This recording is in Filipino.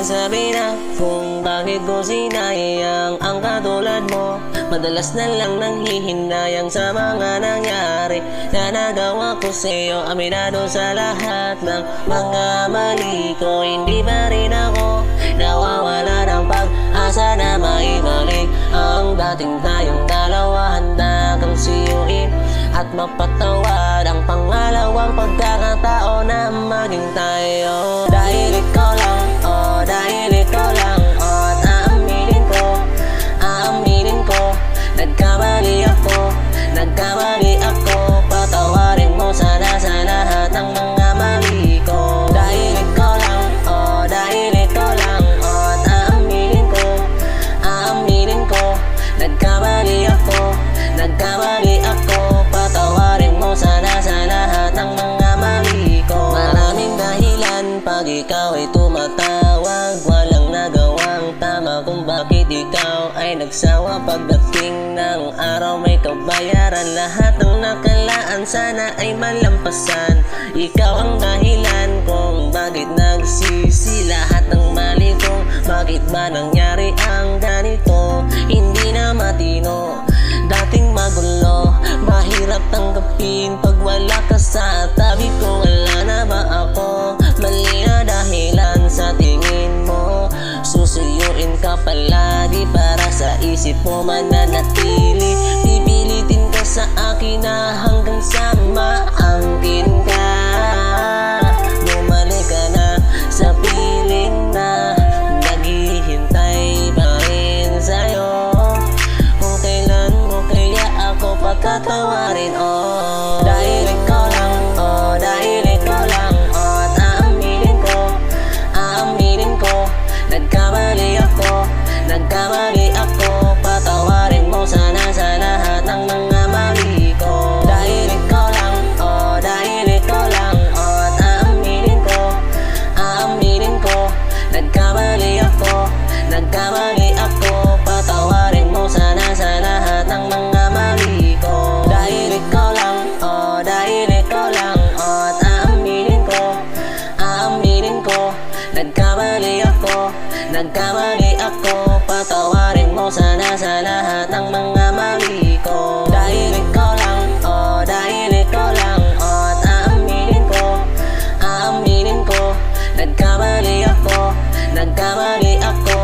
sabi na kung bakit ko sinayang ang katulad mo. Madalas na lang nanghihinayang sa mga nangyari na nagawa ko sa'yo. Aminado sa lahat ng mga mali ko, hindi pa rin ako nawawala ng pag-asa na maibalik ang dating tayong dalawa. Handa kang siyuin at mapatawad ang pangalawang pagkakataon na maging tayo. Dahil ikaw lang, oh, dahil ikaw lang, oh, at aaminin ko, nagkamali ako, patawarin mo sana sa lahat ng mga mali ko. Dahil ikaw lang, oh, dahil ikaw lang, oh, at aaminin ko, nagkamali ako, patawarin mo sana sa lahat ng mga mali ko. Maraming dahilan pag ikaw ay tumatawag, walang nagawang tama kung bakit ikaw ay nagsawa. Pagdating ng araw may kabayaran, lahat ng nakalaan sana ay malampasan. Ikaw ang dahilan kung bakit nagsisi lahat ng mali ko. Bakit ba nangyari ang ganito? Hindi na matino, dating magulo, mahirap tanggapin pag wala ka sa tabi ko. Wala na ba ako mali na dahilan sa tingin mo? Susuyuin ka palagi para sa isip mo mananatili. Pipilitin ka sa akin na hanggang sa maangkin ka. Bumalik ka na sa piling na naghihintay pa rin sa'yo. Kung kailan mo kaya ako pagkatawarin, oh. Dahil ikaw lang, oh, dahil ikaw lang, oh, at aaminin ko, nagkamali ako, patawarin mo sana sa lahat ng mga mali ko. Dahil ikaw lang, oh, dahil ikaw lang, oh, at aaminin ko, nagkamali ako, patawarin mo sana sa lahat ng mga mali ko. Dahil ikaw lang, oh, dahil ikaw lang, oh, at aaminin ko, nagkamali ako, patawarin mo sana sa lahat ng mga mali ko. Dahil ikaw lang, oh, dahil ikaw lang, oh, at aaminin ko, nagkamali ako,